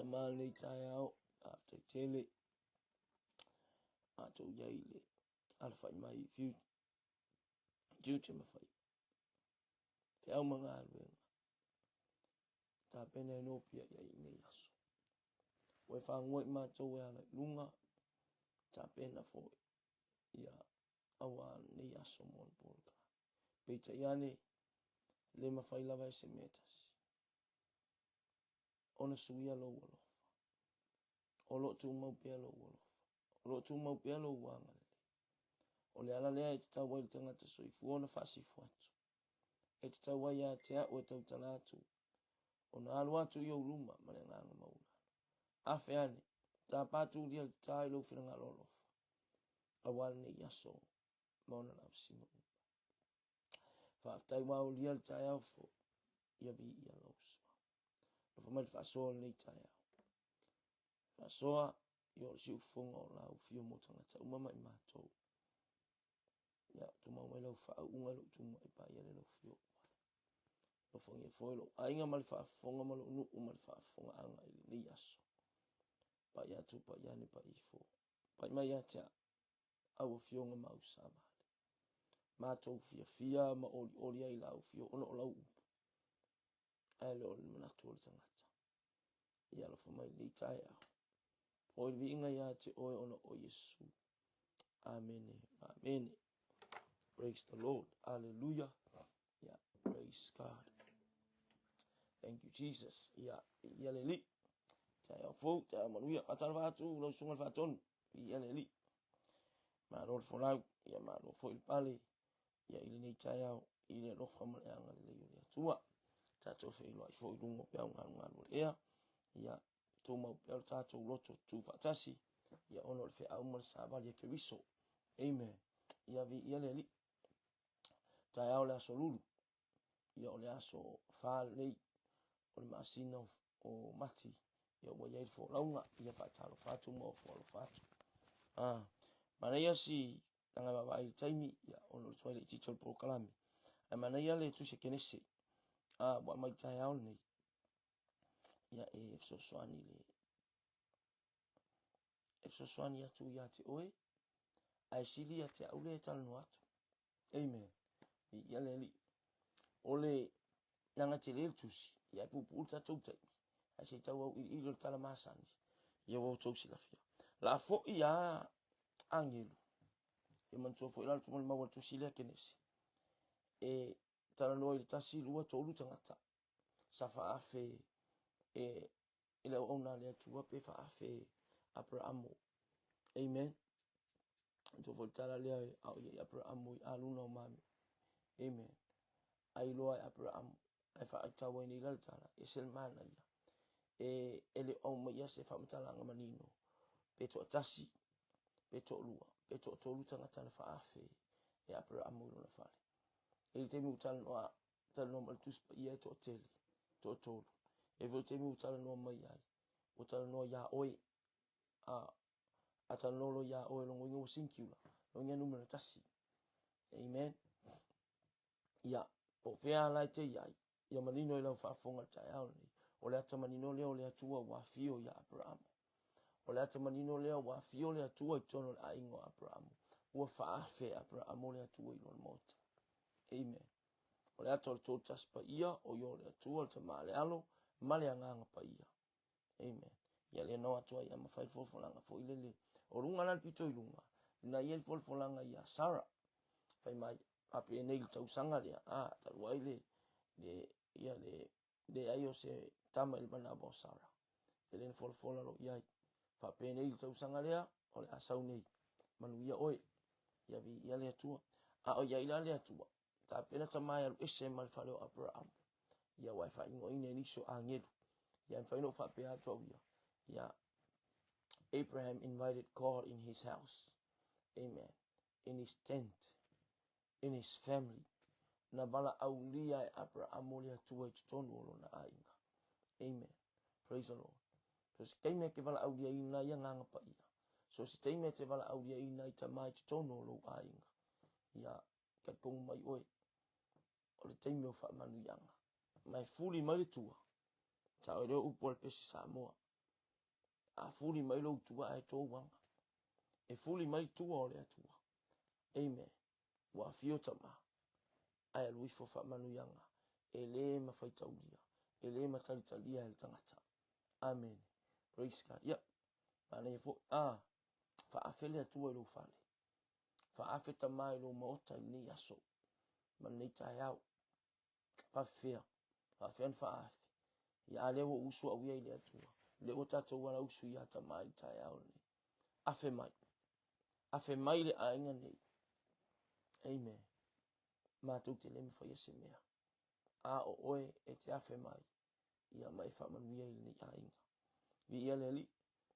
Tamale tayao after tele ato yaile alfa mai fiu juche mafai te au mga alwenga ta pene no pia ya ine yaso we fa ngoi ma to we ala lunga ta pena fo ya awa ni yaso mon polka pecha yani le mafai lava ese metas ona suia lo wolo olo tu mau pia lo wolo olo tu mau pia lo wanga o le ala lea e te tau wai tangata soifu ona whasifu atu. E te tau wai a te au e tau tala atu. O na alu atu i au luma ma le nganga mauna. Afe ane, ta patu lia te tai lo whiranga lolofa. A wale ne yaso mauna na wsino. Whaftai wau lia le tai au fo ia vi ia lauswa. Lo whamai whasoa le tai au. Whasoa i o si ufonga o lau fio mo tangata umama i mātou. Ya tu mau mai lo fa unga lo tu mai pa ia lo fio lo fonga foi lo ainga mal fa fonga mal no mal fa fonga anga ili ni yaso pa ia tu pa ia ni pa ifo pa mai ya cha au fio nga mau sama ma to fia ma oli ai la fio ono lo ai lo na tu tangata ia lo fonga ni taia foi vinga ya te o ono o Yesu amen amen. Praise the Lord. Hallelujah. Yeah. Praise God. Thank you, Jesus. Yeah. Yaleli. Taya fo, taya manuia. Atar vatu, lo sungal vaton. Yaleli. Ma lord for now. Ya ma lo fo il pale. Ya ili nei taya. Ili lo famal ya ngali le ya tua. Tato fe lo fo lungo pe ngal ea. Ya to mo pe tato loto tu fatasi. Ya ono fe au mal sabal ya keriso. Amen. Ya vi yaleli. Tai au le aso lulu. Ia o le aso whālei o le maasina o mati. Ia ua iai fo launga. Ia whaatalo whātu mo o fōlo whātu. Mana ia si tanga wawai taimi. Ia ono le tuaile i titol proklami. Mana ia le tu se kenese. Wa mai tai au nei. Ia e fsoswani le. E fsoswani atu ia te oe. Ai sili a te aule e talano atu. Amen. Ia le li. Ole nanga te le tusi. Ia pupu ulta tautai. Ai se tau au i lo tala masani. Ia wau tausi la fia. La fo ia angelu. E mantua fo ila tumal mawa tusi lea kenesi. E tala noa ili tasi lua tolu tangata. Sa faafe ila ona lea tua pe faafe Abrahamo. Amen. Mantua fo tala lea au i Abrahamo i aluna o mami. Amen. Ai loa Abraham ai fa tawa ni la tala e selmana ia ele o mo ia se fa mtala nga manino peto tasi peto lua e to tanga tana faafe e Abraham lo fale e te mu tala no mal tus ia to tele to tolu e vo te mu tala no mai ai o tala no ya oi a tala no lo ya oi lo ngo sinkula lo nya numero tasi amen ya o fea lai te iai ia manino i lau whaafonga tai au ni o le ata manino leo le atua wa fio ya Abraham o le ata manino leo wa fio le atua i tono le aingo Abraham ua whaafe Abraham le atua i lona mota amen o le ata o le tōtas pa ia o yo le atua le tama le alo ma le anganga pa ia amen ia le no atua ia mawhai fofolanga fo ilele o runga na pito i runga na ia i fofolanga ia Sarah fai mai ape e nei tau sanga lea taru ai le aio se tama il mana bo Sarah ele ne fola lo ia fa pe nei tau sanga lea o le asau nei manu ia oi ia vi ia le atua o ia ila le atua ta pena tamai alu ese mal falo Abraham ia wai fa ingo ine ni so angedu ia fa no fa pe atua ia Abraham invited God in his house amen in his tent in his family na bala aulia e Abraham le atua i tonu lo na ainga amen praise the Lord so se teime ke bala aulia ina ia nganga pa ia so se teime te bala aulia ina i tamai i tonu lo ainga ia ka kong mai oe o le teime o wha manu ianga mai fuli mai le tua ta o leo upo le pesi Samoa a fuli mai lo tua e tō wanga e fuli mai tua o le atua amen wa fio tama ai lui fo fa manu yanga ele ma fai taulia ele ma tali talia el tangata amen praise God ya ana ye fo fa afele atua lo fale fa afeta mai lo mota ni aso man nei tai au fa fia fa afe ya le wo usu au ye le atua le o tato wala usu ya tamai tai au ni afe mai le ainga nei amen ma tu te le mi fa yese mea o oe e te afe mai ia mai fa manuia i ni ainga vi ia le li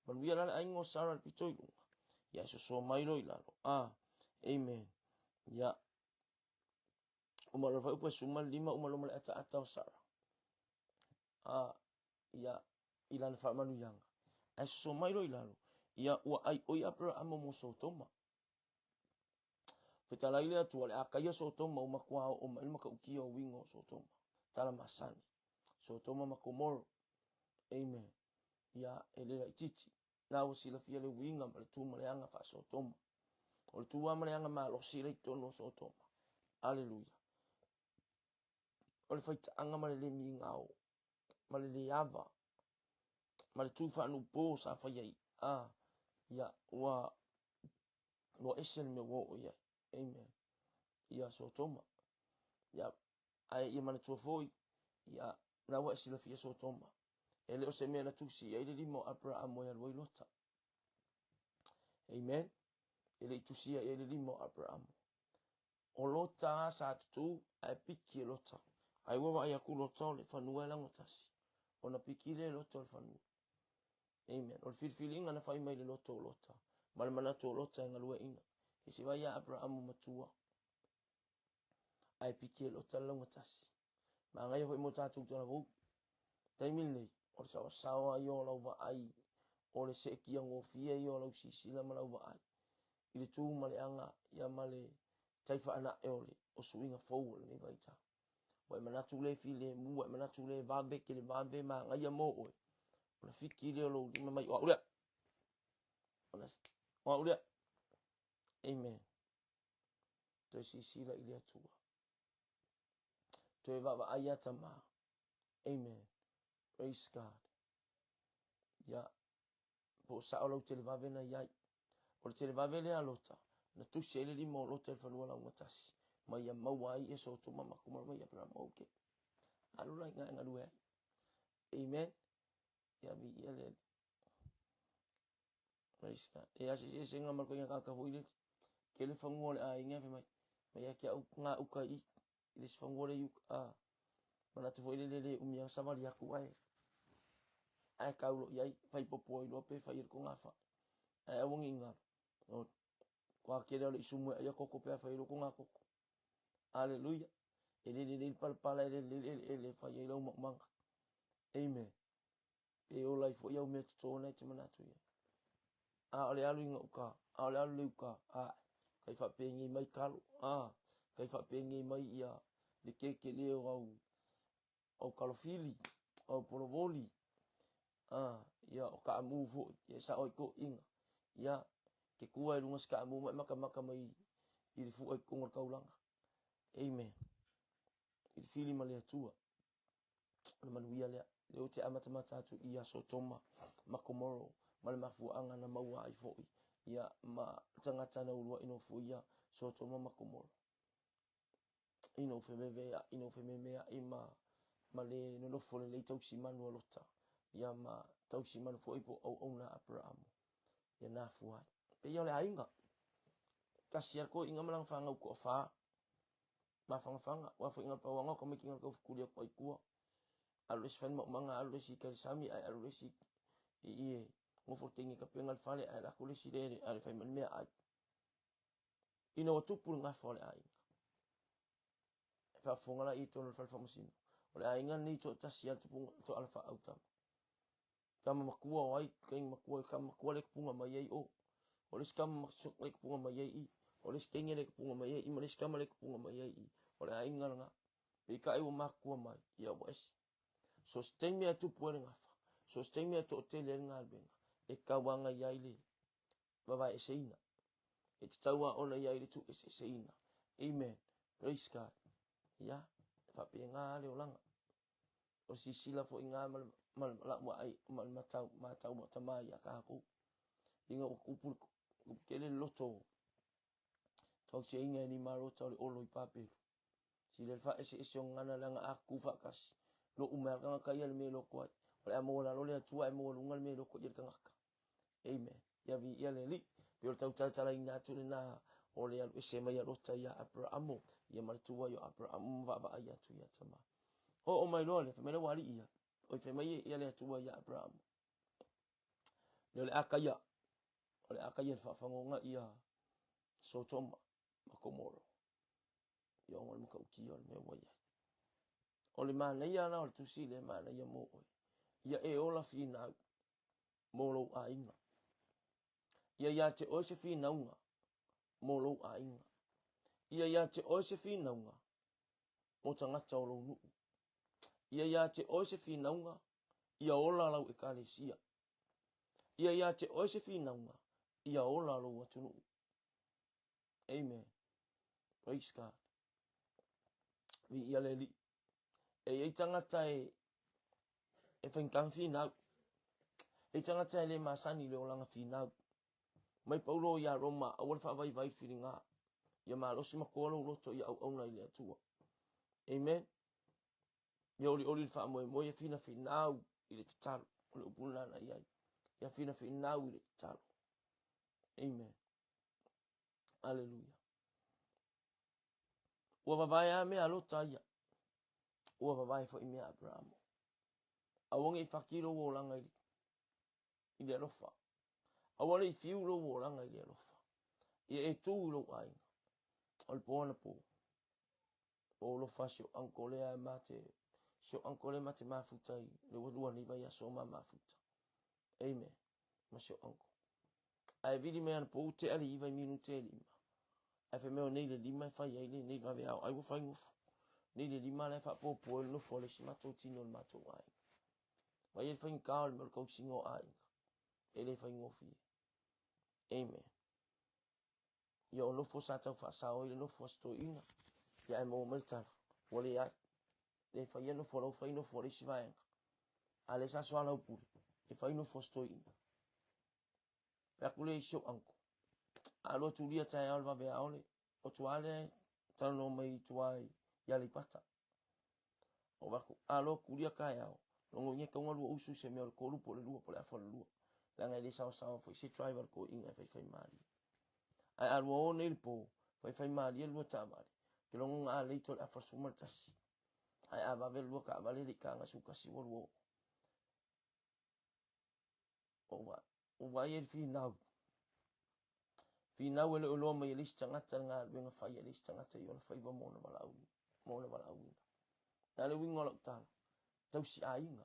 manuia la ainga o Sarah pitoi lunga ia so mai lo ilalo amen ia o malo fa upo suma lima o malo ata o Sarah ia ilan fa manuia ai so mai lo ilalo ia ua ai oi Abraham mo so toma fetala ile atu le akaya so toma o makwa o ma ka ukia o wingo so toma tala masani so toma makomoro amen ya ele titi na o sila fia le winga ma le tu ma le anga fa so toma o le tu ma le anga ma lo sila tono so toma haleluya o le faita anga ma le minga o ma le ava ma le tu fa no po sa fa ye ya wa esel me wo ya amen ya so toma ya ai ia mana tua foi ia na wa sila fia so toma ele o se me na tusi ele limo Abraham mo ya lota amen ele tusi ele limo Abraham o lota sa tu ai piki lota ai wa ia ku lota le fanua la ngotasi ona piki le lota le fanua amen o feeling ana fai mai le lota mal mana to lota ngalua ina isi wa ya Abraham matua ai piki lota la ngotasi ma ngai ho mo tatu tona vo taimil nei o sawa yo la va ai o le se ki ngo fia yo la sila ma la va ai ile tu ma le anga ya ma le taifa ana e ole o suinga fo le vaita wa mana tu le file mu wa mana tu le va be ke le va be ma ngai ya mo o la fiki le lo di mai o le o le amen to sila ile atua to va ayata ma amen praise God ya po sa o lo te va vena ya o te va vena lota na tu se le mo lo te fa no la ngotasi ma ya mawai e so to mama kuma ma ya pra mo ke alu la nga lu amen ya bi ya le praise God e asi se nga mal ko ya ka fu ile ke le fa ngole a inga fe mai ma ya ke nga u ka i ile se fa ngole yu mana te fo ile umia sa mal ya ku ai ai kaulo yai fai popo i lope fai ko ngafa ai wongi nga o Kwa kere ole isumu ya koko pe fa ilo kunga koko. Haleluya. Ele pala ele fa ye lo manga. Amen. E o life o ya me to na te mana tu. Ole alu inga uka. Ole alu uka. Kai fa pe ngi mai kalu. Kai fa pe ngi mai ia le keke le o kalofili o polovoli. Ya o ka move ya sa o ko inga. Ya ke kua lunga ska mu maka mai i fu ai ko kaulanga. Amen. I fili male tua. Na manuia le o te amata tu ia so toma makomoro mal mafu anga na maua ai foi. Ya ma tangata na ulua ino fu ia so toma makomoro. Ino fememea ima male no fole le tau simanu lota. Ya ma tau simanu foi po au na Abraham. Ya na fu ai. Pe yo le ainga. Kasiar ko inga malang fanga ko fa. Ma fanga wa fu inga pa wanga ko me kinga ko kulia ko ikua. Alus fan mo manga alus ikal sami ai alus i ngofo tingi ka pengal fale ai la kulisi de ai fa me ai. Ino tupu nga fole ai. Fa fonga la ito no fa famosin. Ole ainga ni to tasial tupu to alfa autam. Kama makua wai kaing makua kama makua le punga mai o. Ole skam maksuk le punga mai i. Ole skenge le punga mai i male skam le punga mai i. Ole ainga nga. Pe kai o makua mai ya wes. So steng me tu puere ngafa. So steng me to tele ngalbenga. E kawanga yaile. Baba eseina. E tawa ona yaile tu eseina. Amen. Praise God. Ya. Fa pe ngale olanga. O sisila fo inga mal la mo ai mal matau mo tamai ka ko. Inga o kupul kele loto. Tau se inga ni maro tau le olo i pape. Si le fa ese ngana langa aku fa kas. Lo umar kanga kaya le me lo kwai. Ole amo la lo le tua amo lungal me lo ko yer kanga. Amen. Ya vi ya le li. Pe tau tala ina tu na ole al ese mai rota ya Abraham. Ya mal tua yo Abraham va ba ya tu ya tama. O mai lo le me lo wali ia. O fe mai ya le tua ya Abraham. Le akaya. Ole akaya fa fangonga ia Sodoma makomoro. Yo ngol mo ka ukiol me waya. Ole mana ia na o tu sile mana ia mo. Ia e ola fina molo ainga. Ia te o se fina unga molo ainga. Ia te o se fina unga mo tangata o lo nu. Ia te o se fina unga ia ola lau ekalesia. Ia te o se fina unga ia ola lau atunu. Amen. Praise God. Vi ia le li. E tangata e whainkan fina. E tangata e le masani le olanga fina. Mai paulo ia Roma awal fa vai firinga. Ia malosi makolo loto ia au na ile atua. Amen. Ia oli fa mo ia fina finau ile talo. Ole upuna na ia. Ia fina finau ile talo. Amen. Hallelujah. Ua vai me alota ia. Ua vai fo ime Abraham. Awonge fakiro wo langa ile lofa. Awale fiu wo langa ile lofa. Ia e tu lo ai. Ol pona po. O lo fasio ankole a mate. Sio ankole mate mafutai. Le wadua ni vai aso mafuta. Amen. Ma sio anko. Ai vidi me an po te ali vai minute lima. Ai fe me nei le lima fai ai nei va vea. Ai wo fai ngofu. Nei le lima le fa po no fole si mato tino le mato ai. Vai e fai kaal me ko singo ai. Ele fai ngofi. Amen. Yo no fo sa tau fa sa o no fo sto ina. Ya mo meltana. Wole ya. Le fai no fo lo fai no fo le si vai. Ale sa so ala upuri. E fai no fo sto ina. Pe akule sio anko. Alo tulia tai alva ve aole. O tuale tano mai tuai ya li pata. O vaku alo kulia kai ao. Longo nye ka ngalu usu se me ko lu po le lu po le afo le lu. La ngai le sa fo se driver ko inga fai mali. Ai alo o ne po fai mali e lu ta mali. Ke longo nga le to afo suma tasi. Ai ava ve lu ka vale le ka nga su kasi wo. O va e fi now. Fina wele ulo mai lis tangata nga wenga fai lis tangata yo fai va mona malau. Mona malau. Na le wingo lok tal. Tau si ainga.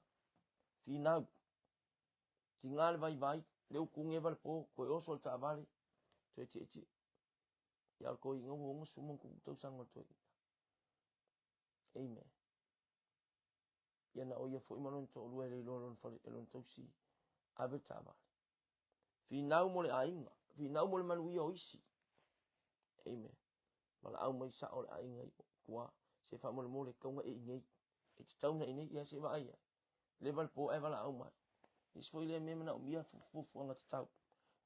Fina ki ngal vai leu kunge val po ko osol ta vale. Tue. Ya ko inga wo sumong ku tau sango tue. Amen. Ya na oya fo imanon to lu ele lolon fa elon tau si. Ave ta vale. Fina mo le ainga. Fina mo le manu yo isi. Amen. Mala au mai sa ole ainga kwa se fa mo le konga e ngai. E tau na ine ya se va ai. Level po e vala au mai. Is foi le me na mia fu nga tau.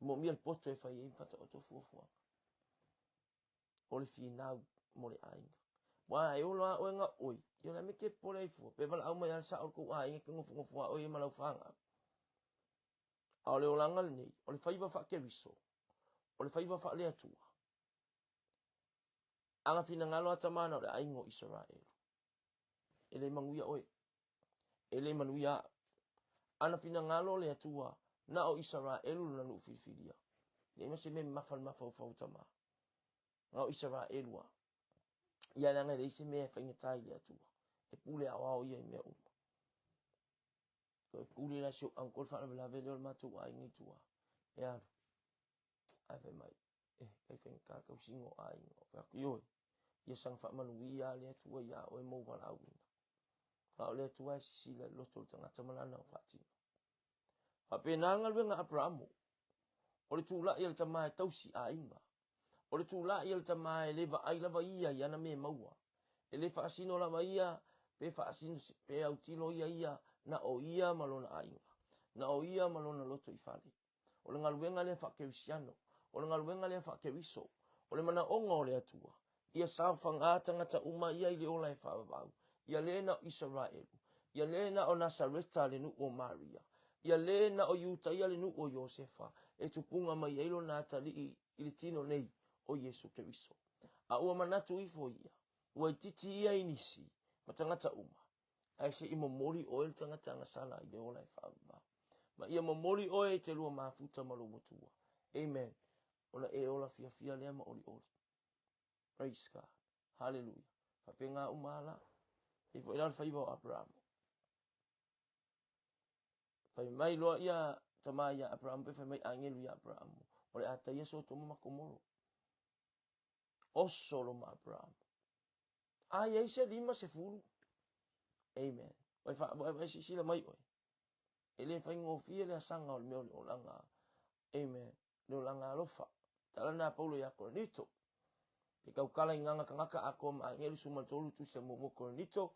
Mo mia poto e fa e fata o to fu. Ole fina mo le ainga. Wa e ola o nga oi. Yo na me ke pole fu. Pe vala au mai al sa o ko ainga ke ngofu o e malau fanga. Ole olangal ni. Ole fa iwa fa ke riso. Ole fa iwa fa le atua. Anga fina ngalo atamana ole aingo Israel. Ele manguia oe. Ele manuia. Ana fina ngalo le atua. Na o Israel na nu fifidia. Ye me se me mafal mafau tama. Ngao Israel wa. Ia langa le se me fa ngai le atua. E pule awa o ia me uma. Ko e pule la sio ankol fa la vele o matu ai ngi tua. Ya. Ai fe mai. Kai fe ka ka singo ai ngo. Fa yo. Ia sang fa manuia le atua ya o e mo wala au. Ngao le atua si le loto tanga tamalana o fati. Hape nanga luenga Abrahamu. O le tula ia le tamae tausi a inga. O le tula ia le tamae leva ai lava ia iana me maua. E le whaasino lava ia, pe whaasino pe au tilo ia na o ia malona a inga. Na o ia malona loto i fale. O le ngaluenga le whakerisiano. O le ngaluenga le whakeriso. O le mana onga o le atua. Ia sawhanga tangata uma ia i le ola e whaavau. Ia lena o Israelu. Ia lena o Nasareta le nu o Maria. Ia lena o Yuta ia le nu o Josefa. E tupunga mai eilo na atali i le tino nei o Yesu Keriso. A ua manatu ifo ia. Ua ititi ia inisi. Ma tangata uma. Ai se i momori o ele tangata ngasala i le ola e whaavau. Ma ia momori o e te lua mafuta malo motua. Amen. Ona e ola fia lea ma oli. Praise God. Hallelujah. Whapenga umala. Ifo ilal whaiva o Abraham. Whai mai loa ia tama ia Abraham. Whai mai angelu ia Abraham. Ole ata ia so tomo makomoro. Oso lo ma Abraham. Ai ai se lima se furu. Amen. Wai sisila mai oi. Ele whai ngofia le asanga o le meo le olanga. Amen. Le olanga alofa. Talana Paulo ia Korinito. Pe kau kala inganga kangaka ako ma angelu sumatolu tu se momo Korinito.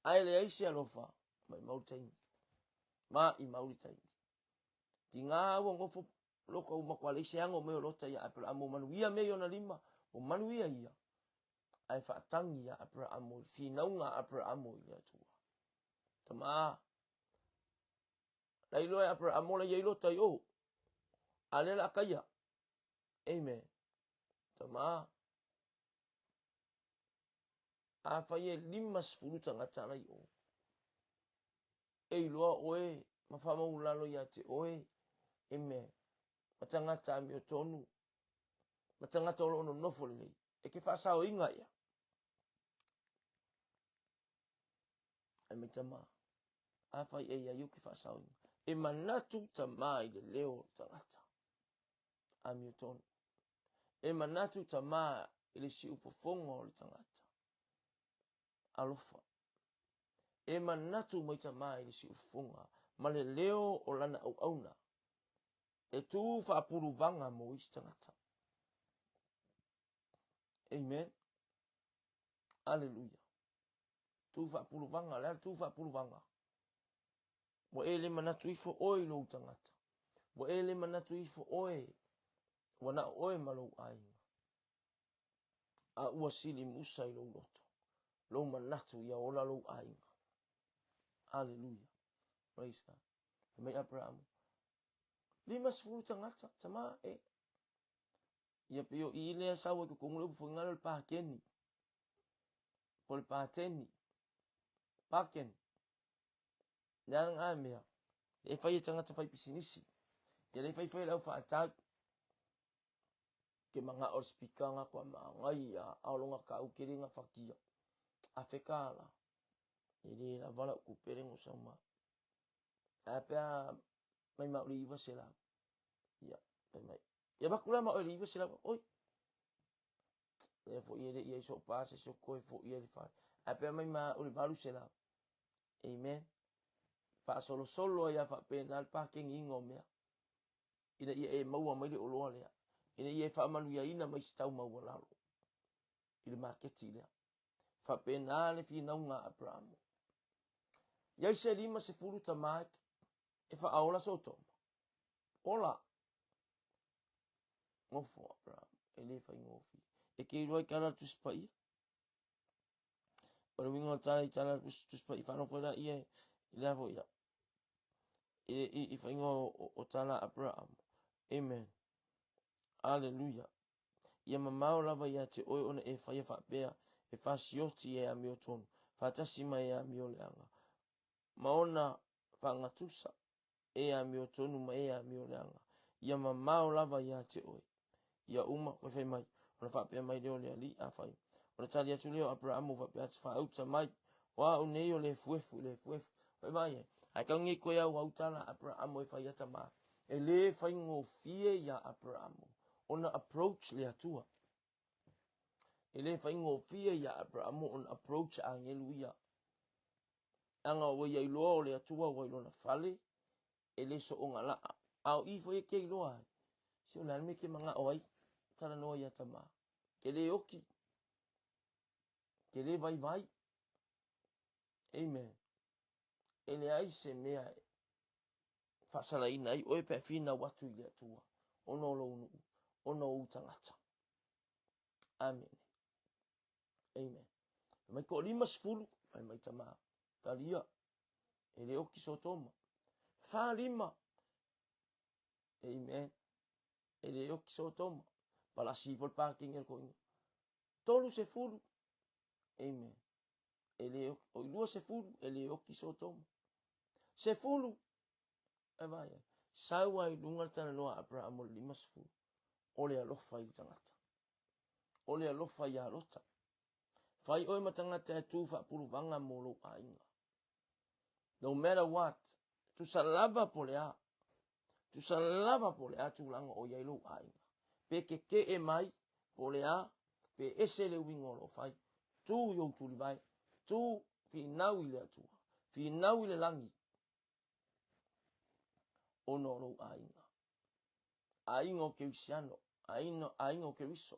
Ai le aisi alofa. Mai mauritain. Ma i mauritain. Ki ngā ua ngofo loko umakwale isi ango meo lota ia Abraham o manuia meo na lima. O manuia ia. Ai whaatangi ia Abraham o whinaunga Abraham o ia tua. Tama. Lai loa Abraham o la ia lota i o. Alela kaya. Amen. Tama. A whaie lima sfuruta ngatara i o. Ei loa oe. Mawhama ulalo ia te oe. Amen. Matangata mi o tonu. Matangata o lono nofole. E ke whaasao inga ia. Ai me tama. A whai e ia yuki whaasao inga. E manatu tama i le leo tangata. A mi o tonu. E manatu tama i le si upofonga o le tangata. Alofa. E manatu mai tama i le si upofonga. Ma le leo o lana au auna. E tu whaapuru vanga mo isi tangata. Amen. Alleluia. Tu whaapuru vanga. Lea tu whaapuru vanga. Mo e le manatu ifo oe lo tangata. Mo e le manatu ifo oe. Wana oe malo ainga. A ua sili musa i lo loto. Lo manatu ia ola lo ainga. Alleluia. Praise God. Mai Abraham. Lima sfuru tangata. Tama e. Ia pio i ilea sawa ke kongule ufo ngalo le pahakeni. Po le pahateni. Paken. Nana ngā mea. E whai e tangata whai pisinisi. Ia le whai lau wha atak. ke manga o speaker nga kwa mangai ya aulonga ka ukiri nga fakia afekala ili la vala ku pereng usama apa mai ma oliva sela ya mai ya bakula ma oliva sela oi ya fo ye so pase so ko fo ye fa apa mai ma oliva sela amen fa solo ya fa penal parking ingomea ina ia maua mai le oloa lea ina ia fa manu ya ina mai stau maua lalo ile marketi lea fa penale fi naunga Abraham ya se lima se fulu tamak e fa aola soto ola ngofo Abraham ele fa ngofi e ke roi kala tu spai o mingo tala tu spai fa no fora ia ile avo ya e fa ngo o tala Abraham amen hallelujah ia mamau lava ia te oi ona e fa bea e fa sioti e amio tonu fa tasima e amio leanga maona fa ngatusa e amio tonu ma e amio leanga ia mamau lava ia te oi ia uma ko fe mai ona fa pe mai leo le ali a fai ona tali atu leo Abraham fa pe fa uta mai wa o nei o le fuefu fa mai ai ka ngi ko ia wa utala Abraham e fa ia tama e le fa ngo fie ia Abraham ona approach le atua ele fa ngo fie ia Abraham on approach angeluia anga o ia lo le atua wa lo na fale ele so onga la au i fo e ke lo ai si ona me ke manga oi tala no ia tama ke le oki ke le vai amen ele ai se mea fa sala ina ai oi pe fina watu ile atua ono lo ono utangata amen amen mai ko lima sfulu mai tama talia ele oki sotoma fa lima amen ele oki sotoma pala sivol parking el ko tolu se fulu amen ele o lua se fulu ele oki sotoma se fulu e vai sawa i lunga tana no Abraham lima se fulu ole alofa i tangata ole alofa ya lota fai oi matangata tu fa pulu vanga molo ainga no matter what tu salava polea tu langa o yailu ainga pe ke e mai polea pe esele wingolo fai tu yo tu libai tu fi nawile atua fi nawile langi ono lo ainga ke usiano ainga ke wiso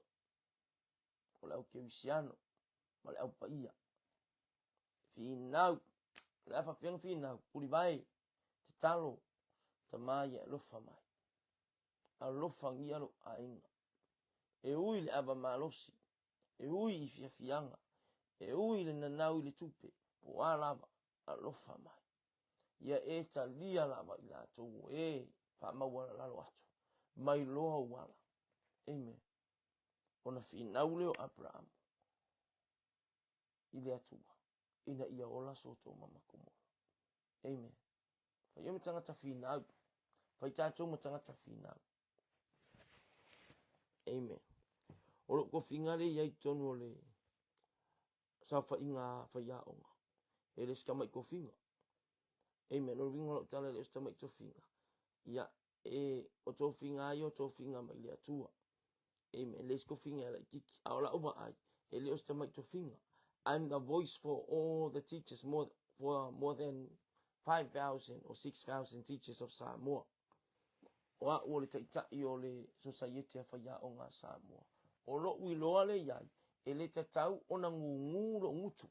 ola ke usiano male au paia fi naw la fa fi naw ulibai te talo tamaya lofa mai a lofa ngia lo ainga e ui le aba malosi e ui i fianga e ui le nanau i le tupe po a lava a lofa mai ia e talia lava i la tau e fa mawala lalo atu mai loa wala amen ona fi nauleo Abraham i le atua ina ia ola soto mamakumo amen fa yomi tangata fi nau fa itatou mo tangata fi nau amen olo ko fingale ia tonu le sa fa inga fa ya onga ele skama ko finga amen o wingo tala le skama ko finga ya e o to finga yo to finga mai le atua amen le sko finga la kiki ala over ai ele o skama ko finga I'm the voice for all the teachers more than 5,000 or 6,000 teachers of Samoa wa o le taita o le society fa ya onga Samoa o lo wi lo ale yai ele tatau ona ngungu lo ngutu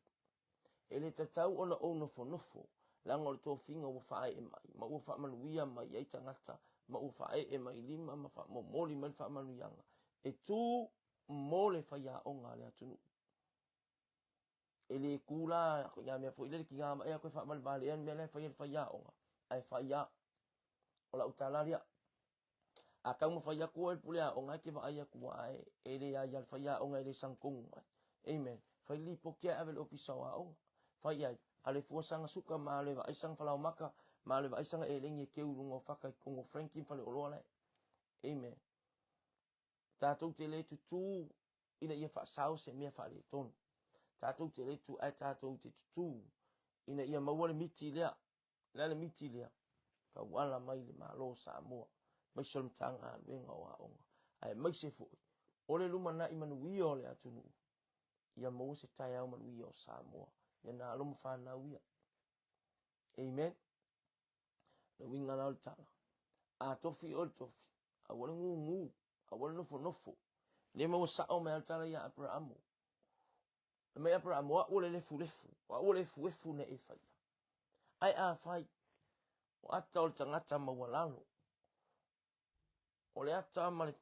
ele tatau ona ono fonofo langa o to finga o fa e mai ma o fa manuia mai ai tangata ma o fa e mai lima ma fa mo moli mai fa manuianga e tu mole fa ya onga le atunu ele kula ko ya me fo ile ki nga e ko fa mal bale en mele fa ya onga ai fa ya ola utalaria aka mo faya ko el pulea o nga ke va aya ku ai ele ya ya faya o nga ele sangkung amen fai li poke avel ofisa o fai ai ale fo sanga suka male va isang fala maka male va isang ele nge ke ulungo faka ko frankie fale o lole amen Tātou te le tutu ina ia whaasau se mea whaare tonu. Tātou te le tu ai tātou te tutu ina ia maua le miti lea. Le miti lea. Ka wala mai le malo Samoa. Mai solmtanga wenga o aonga. Ai mai se fui. Ole luma na imanu ia ole atunu. Ia maua se tai au manu ia o Samoa. Ia na aloma whanau ia. Amen. Na winga na ole tala. A tofi ole tofi. A wale ngu. A wale nofo. Le maua sao me altala ia Abrahamu. Me Abrahamu wa ole lefu. Wa ole lefu ne e fai. Ai a fai. O ata ole tangata maua lalo. Ole ata male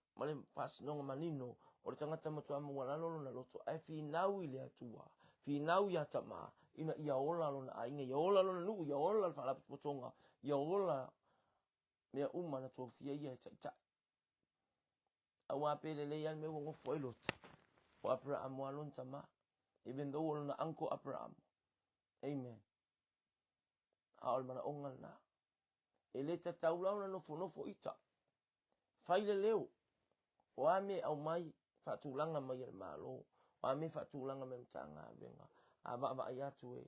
pasinonga manino. Ole tangata matua maua lalo na loto. Ai finau ile atua. Finau ia tama. Ina ia ola lo na ainga. Ia ola lo na lugu. Ia ola lo whalapu potonga. Ia ola mea na tofia ia taita. Awa pele le yan me wongo foi lota. O Abrahamu alon tama. Even though ole na anko Abrahamu. Amen. Aol mana ongal na. Ele ta taulau na nofo ita. Faile leo. O ame au mai fatulanga mai el malo. O ame fatulanga me mtanga venga. Aba ayatu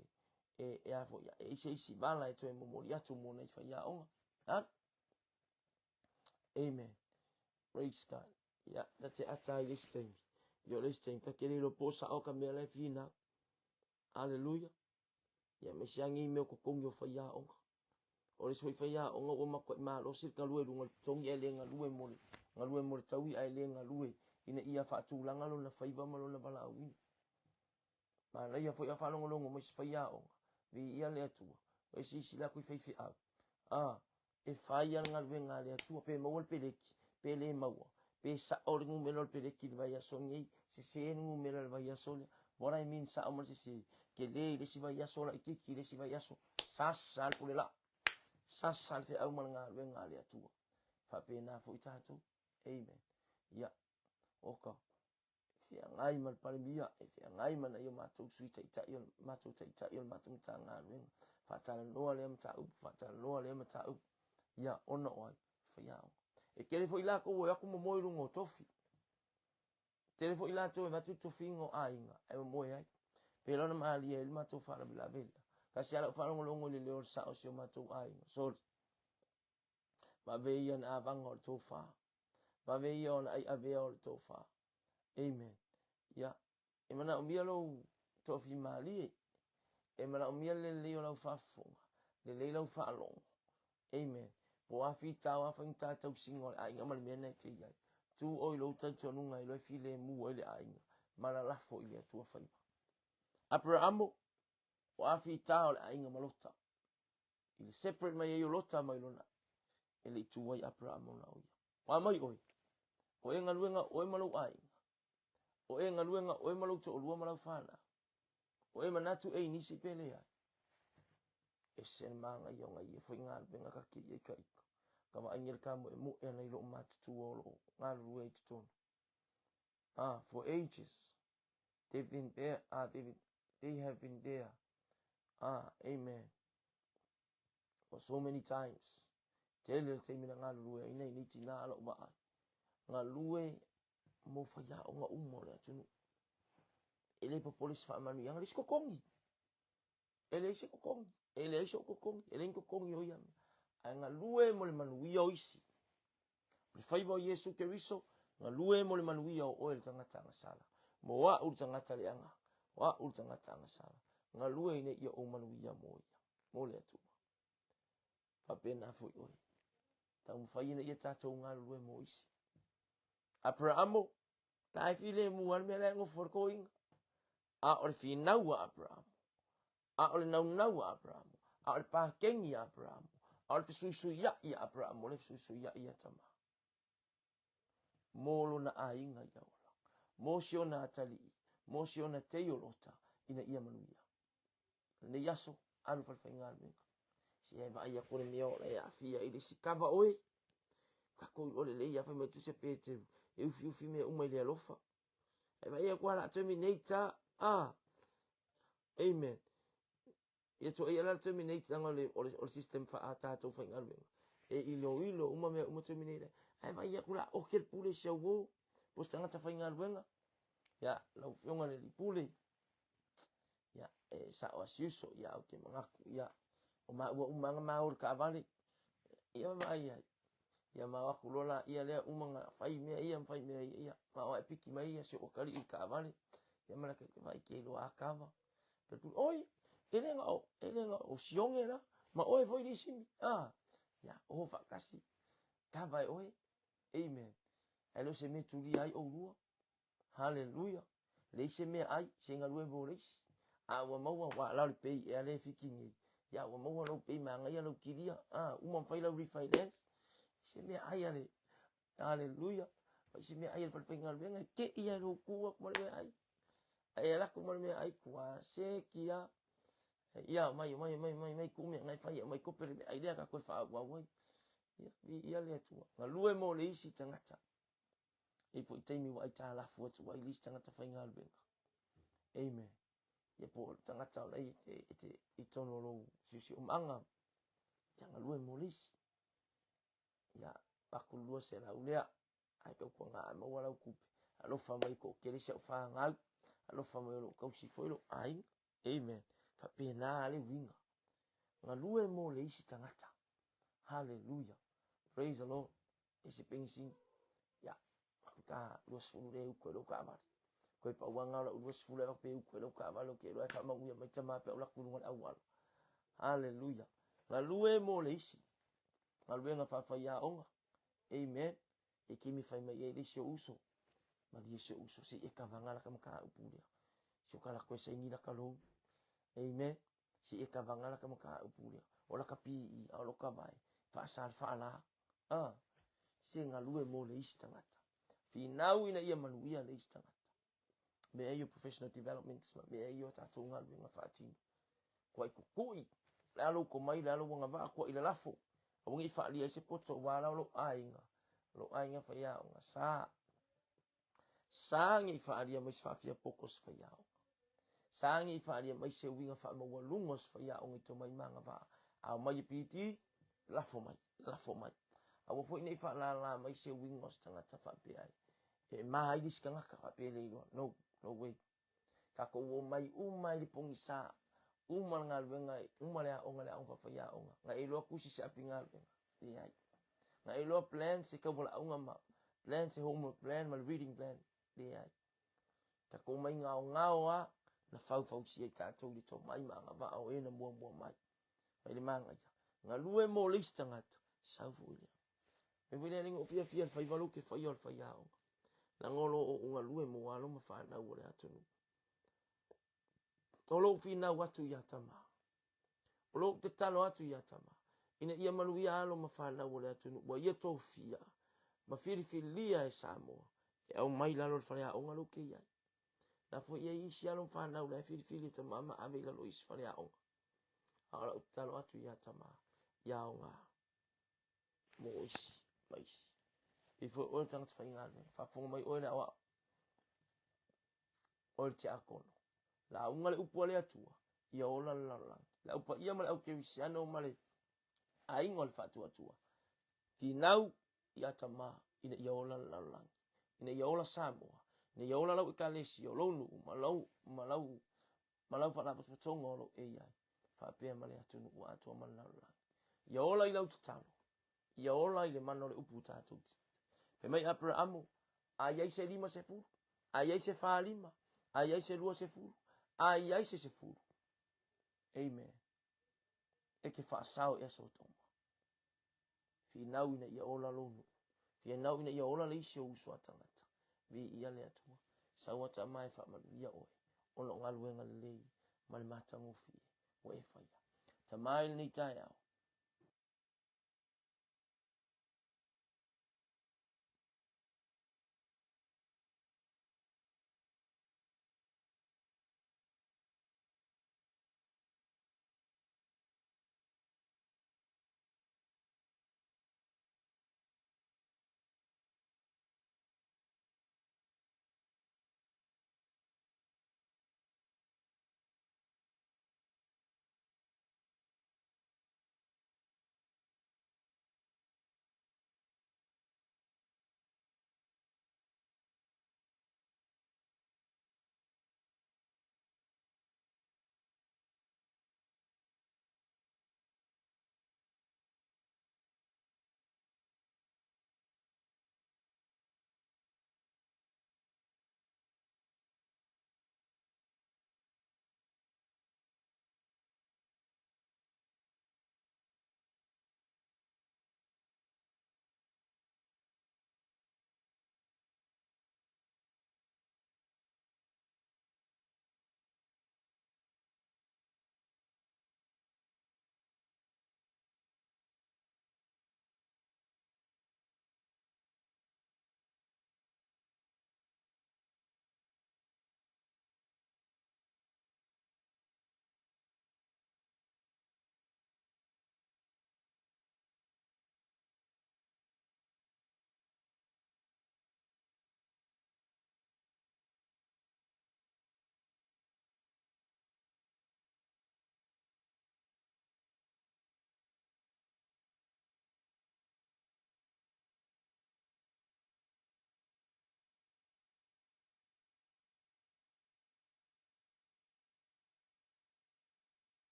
e afo ya. Isi bala eto e momori atu mona ifa ya onga. Ha? Amen. Praise God. Ya, that's it. Ata this time. Yo this time. Kakere lo posa o kamele fina. Hallelujah. Ya mesiangi me ko kongyo fa ya onga. O le soi faya o ngo ma ko ma lo sir ka lue lunga tongi ele nga lue mo tawi ai le nga lue ina ia fa tu langa lo na faiva ma lo na bala wi ma la ia fo ia fa lo ngo mo faya o vi ia le tu o si la ku fai a e faya nga lue nga le tu pe mo pe leki pe le ma pe sa o ngu me lo pe leki va ya so ngi se ngu me lo va ya so what I mean sa o mo se ke le si va ya so la ki le si va ya so sa sal pu le la Sasal fe au malanga wenga le atua. Fa pe na fo itatu. Amen. Ya. Oka. Fe ngai mal palmia e fe ngai man yo matu suita ita yo matu ita yo matu tanga wen. Fa tala no le mata u fa tala no le mata u. Ya ono oi fa ya. E kele fo ila ko wo ya ko mo moi lungo tofi. Tele fo ila to matu tofi ngo ainga e mo ai. Pe lona mali e matu fa la bela. Kasi ala whanongo longo le leo sa o sio matou ai. Sorry. Ma veian a vanga o le tofa. Ma veian ai a vea o le tofa. Amen. Ya. E mana umia lo tofi mali e. E mana umia le leo lau whafunga. Le leo lau whalongo. Amen. Po afi tau a whainta tau singo le ainga mali mea nei te iai. Tu oi lo tau tonunga i lo fi le mu o le ainga. Mana lafo i le atua whaiva. Abrahamo. O afi tau le ainga malota. Ile separate mai e lota mai lona. Ele tuai Abraham na oia. Wa mai oi. O e ngaluenga o e malu ainga. O e ngaluenga o e malu to olua malu fana. O e manatu e nisi pele ai. E sen manga i onga i e fwoi ngā benga kaki i ka ika. Kama angel kamo e mo e na ilo matutu olo. Ngā rue i tutonu. For ages. They have been there. Amen. For so many times. Tele te mina ngā lue ina i niti nā alo maa. Ngā lue mo whaia o ngā umo le atunu. Ele pa polis wha manu i anga risko kongi. Ele isi ko kongi. Ele isi ko kongi. Ele inko kongi o iam. Ai ngā lue mo le manu i o isi. Le whaiba o Yesu ke riso. Ngā lue mo le manu i o oe le tangata anga sala. Mo wa uri tangata le anga. Wa uri tangata anga sala. Ngā lue ine i o manu i a mo ia. Mo le atuma. Papena fui oi. Tau mwhaina ia tātou ngā lue mo isi. Abrahamo, na e while muan mea le ngo whorkoinga. A ore whinau a Abrahamo. A ore nau a Abrahamo. A ore pākengi a Abrahamo. A ore whisuisui ia i a Abrahamo. Le whisuisui ia i a tama. Molo na a inga i aola. Mosio na atali. Mosio na teiolota ina ia manuia. Ne yaso, anu whalwhai ngā luenga. Si e vai a kore mea ola e a fia i le sikawa oe. Kako i ole le ia whai mai tu se pēteu. E ufi mea umai le alofa. E vai a kua la terminator. Amen. Ia to e ala terminator anga le system wha a tātou whai ngā luenga. E ilo uma mea uma terminator. E vai a kua la oker pule sia wo. pos tangata whainga luenga, ia lau whionga le lipule, ia sa o asiuso, ia au ke mangaku, ia o maua umanga maur ka avale, ia mai ai, ia mau aku lola, ia lea umanga whai mea ia, mau e piki mai ia se o kari i ka avale, ia malaka ke vai ke lo akava, petu, oi, elenga o sionge la, ma oe foi di sini, ia o whakasi, ka vai oe, amen, elo se me tuli ai o rua, hallelujah, le se me ai, se ngalue bo leisi, wa maua wa lau pei e ale fiki ngi, ia wa maua lau pei manga ia lau kiria, uma fai lau refinance, se me ai ale, hallelujah, se me ai al penga luenga ke ia lo kuwa kuma le ai, ai la kuma le ai kuwa se kia, ia mai kume ngai fai mai ko per ai dia ka ko fa wa wai, ia le tu, ngalue mo le isi tangata. E foi taimi wa ita la fu tu wa list tangata fai ngal benga. Amen. Ye po tangata la ite itono lo sisi umanga. Janga lue molis. Ya aku lua se la ulea. Ai ko nga ma wala kupe. Alo fa mai ko kele se fa ngal. Alo fa mai lo ko si foi lo ai. Amen. Fa pe na le winga. Nga lue mo le isi tangata. Hallelujah. Praise the Lord. Ese pensin. Ya. Ka luas fulu le uko lo ka mari ko pa wanga la luas fulu le pe uko lo ka malo ke lo fa ma uya mai tama pe la kulungan awal haleluya la lue mo le isi la lue nga fa fa ya onga amen e kimi fa mai e le uso ma di uso si e ka vanga la ka maka upulia so kala ko se ngi la ka lo amen si e ka vanga la ka maka upulia o la ka pi o lo ka vai fa sal fa la si nga lue mo le isi tangata Finau ina ia manuia le istangata. Me ayo professional development, me ayo tato ngal nga faatino. Kwa kukui, lalo ko mai lalo nga va ko ila lafo. Awang ifa li se poto wala lo ainga. Lo ainga fa ya nga sa ngi fa dia mai fa fia pokos fa ya. Sa ngi fa dia mai se winga fa mo lungos fa ya ngi to mai manga va. A mai piti lafo mai. Awo fo ina ifa la mai se wingos tanga tafa pe ai. E mai dis kanga ka pe le no way. Ka ko wo mai umai di pongisa. Umal ngal wenga umal ya onga la onga fa ya onga. Nga ilo ku si sa pingal wenga. Di ai. Nga ilo plan se ka vola onga ma. Plan se homework plan mal reading plan. Di ai. Ka ko mai ngao a na fau si ai tatou di to mai manga va o ena mua mai. Mai le manga ya. Nga lue mo list tangata. Saufu ile. Me vile ningo fia fai valu ke fai ol fai ao. Na ngolo o unga lue mo alo ma fa na ule atunu. Tolo fina watu ya tama. Olo te talo atu ya tama. Ina ia malu ia alo ma fa na ule atunu. Wa ia to fia. Ma filifilia e Samoa. E au mai lalo fai ao ngalo ke iai. Na fo ia isi alo fa na ule filifili ta mama ave lalo isi fai ao. Ala o talo atu ya tama. Ya o nga. Mo isi. Mais. Ifo ol tang tfai ngale. Fa fonga mai oile awa. Ol te akono. La ungale upu le atua. Ia ola lalang. La upa ia male au kewisiano male. Aingol fatu atua. Finau ia tama. Ina ia ola lalang. Ina ia ola Samoa. Ina ia ola lau ikalesi. Olonu. Malau fa lapat patonga olo eiai. Fa pia male atunu ua atua male lalang. Ia ola ilau tatalo. Ia ola ile manole upu tatuti. Pemai Abrahamu, ayai se 5 se furu, ayai se 5, ayai se 2 se furu, ayai se furu. Amen. Eke whaasao ea sotoma. Finau ina ia ola lonu. Finau ina ia ola leisi o usua tangata. Vi ia lea tua. Sawata mai whaamalu ia oe. Ono ngaluenga lelei. Mali matangofi. O e whaia. Tamai ni tai au.